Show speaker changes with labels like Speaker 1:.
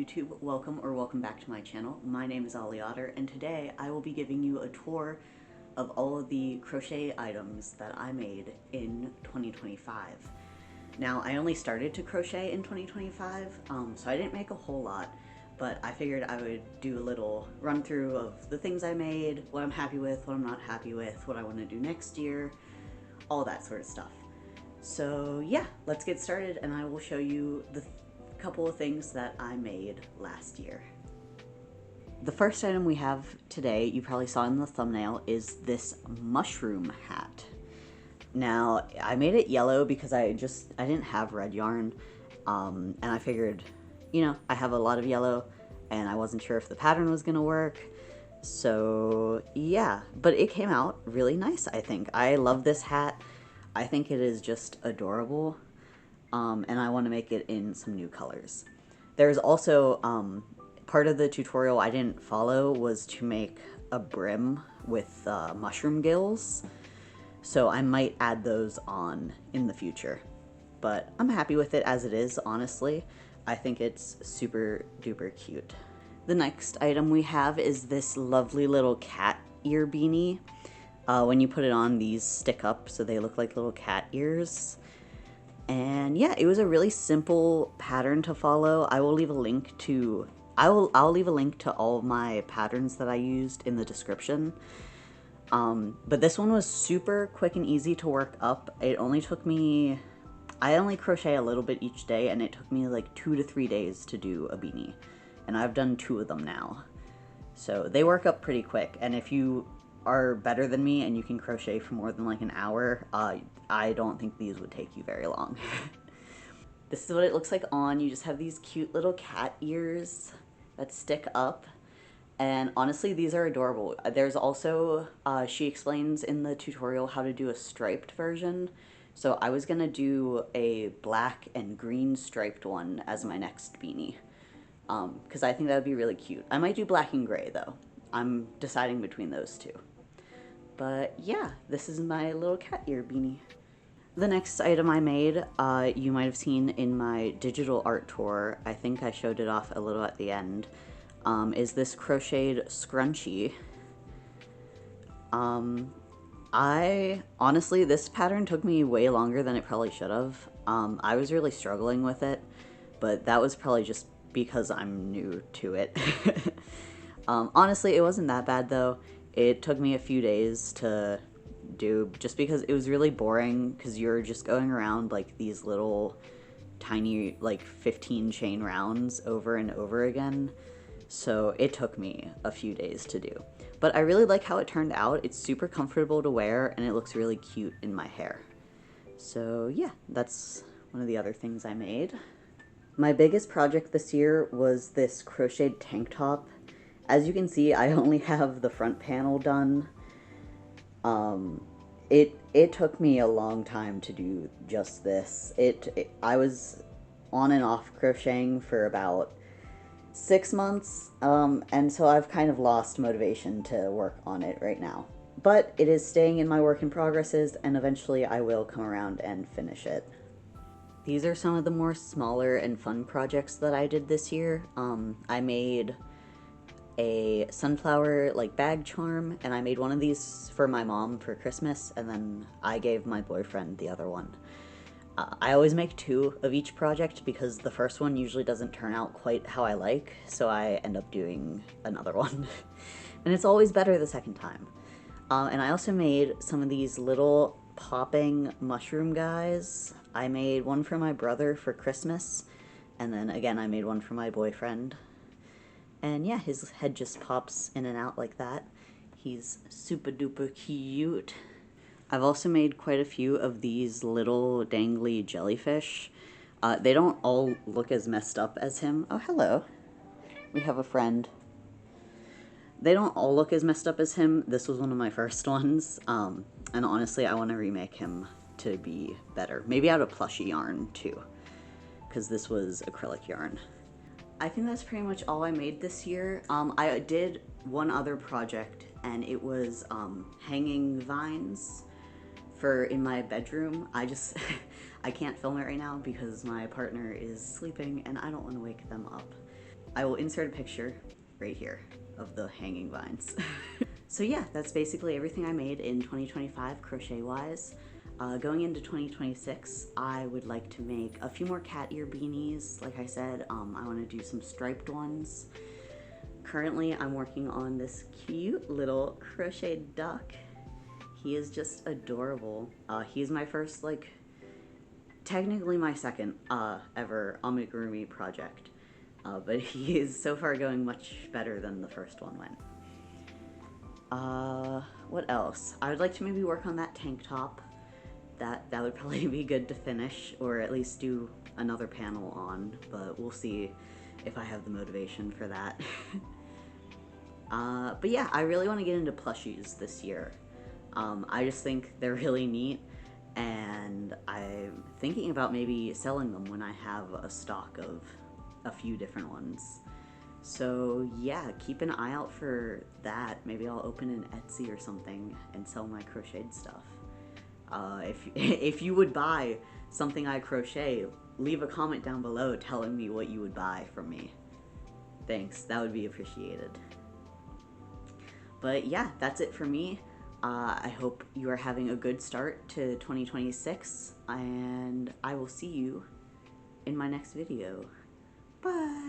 Speaker 1: YouTube, welcome back to my channel. My name is Ollie Otter, and today I will be giving you a tour of all of the crochet items that I made in 2025. Now, I only started to crochet in 2025, so I didn't make a whole lot, but I figured I would do a little run through of the things I made, what I'm happy with, what I'm not happy with, what I want to do next year, all that sort of stuff. So yeah, let's get started and I will show you the couple of things that I made last year. The first item we have today, you probably saw in the thumbnail, is this mushroom hat. Now, I made it yellow because I didn't have red yarn, and I figured, I have a lot of yellow and I wasn't sure if the pattern was gonna work. So yeah, but it came out really nice, I think. I love this hat. I think it is just adorable, and I want to make it in some new colors. There's also, part of the tutorial I didn't follow was to make a brim with mushroom gills, so I might add those on in the future. But I'm happy with it as it is, honestly. I think it's super duper cute. The next item we have is this lovely little cat ear beanie. When you put it on, these stick up so they look like little cat ears. And yeah, it was a really simple pattern to follow. I'll leave a link to all of my patterns that I used in the description. But this one was super quick and easy to work up. I only crochet a little bit each day, and it took me like 2 to 3 days to do a beanie. And I've done 2 of them now. So they work up pretty quick, and if you are better than me and you can crochet for more than like an hour, I don't think these would take you very long. This is what it looks like on. You just have these cute little cat ears that stick up, and honestly these are adorable. There's also, she explains in the tutorial how to do a striped version, so I was gonna do a black and green striped one as my next beanie, because I think that would be really cute. I might do black and gray though. I'm deciding between those two. But yeah, this is my little cat ear beanie. The next item I made, you might have seen in my digital art tour, I think I showed it off a little at the end, is this crocheted scrunchie. Honestly, this pattern took me way longer than it probably should have. I was really struggling with it, but that was probably just because I'm new to it. Honestly, it wasn't that bad though. It took me a few days to do just because it was really boring, because you're just going around like these little tiny like 15 chain rounds over and over again. So it took me a few days to do. But I really like how it turned out. It's super comfortable to wear and it looks really cute in my hair. So yeah, that's one of the other things I made. My biggest project this year was this crocheted tank top. As you can see, I only have the front panel done. It took me a long time to do just this. I was on and off crocheting for about 6 months, and so I've kind of lost motivation to work on it right now. But it is staying in my work in progresses, and eventually I will come around and finish it. These are some of the more smaller and fun projects that I did this year. I made a sunflower like bag charm, and I made one of these for my mom for Christmas, and then I gave my boyfriend the other one. I always make 2 of each project because the first one usually doesn't turn out quite how I like, so I end up doing another one. And it's always better the second time. And I also made some of these little popping mushroom guys. I made one for my brother for Christmas, and then again I made one for my boyfriend. And yeah, his head just pops in and out like that. He's super duper cute. I've also made quite a few of these little dangly jellyfish. They don't all look as messed up as him. Oh, hello. We have a friend. They don't all look as messed up as him. This was one of my first ones. And honestly, I want to remake him to be better. Maybe out of plushy yarn too, because this was acrylic yarn. I think that's pretty much all I made this year. I did one other project, and it was hanging vines in my bedroom. I can't film it right now because my partner is sleeping and I don't want to wake them up. I will insert a picture right here of the hanging vines. So yeah, that's basically everything I made in 2025 crochet-wise. Going into 2026, I would like to make a few more cat ear beanies. Like I said, I want to do some striped ones. Currently, I'm working on this cute little crocheted duck. He is just adorable. He's my first, like, technically my second ever amigurumi project. But he is so far going much better than the first one went. What else? I would like to maybe work on that tank top. That would probably be good to finish, or at least do another panel on, but we'll see if I have the motivation for that. But yeah, I really want to get into plushies this year. I just think they're really neat, and I'm thinking about maybe selling them when I have a stock of a few different ones. So yeah, keep an eye out for that. Maybe I'll open an Etsy or something and sell my crocheted stuff. If you would buy something I crochet, leave a comment down below telling me what you would buy from me. Thanks, that would be appreciated. But yeah, that's it for me. I hope you are having a good start to 2026, and I will see you in my next video. Bye!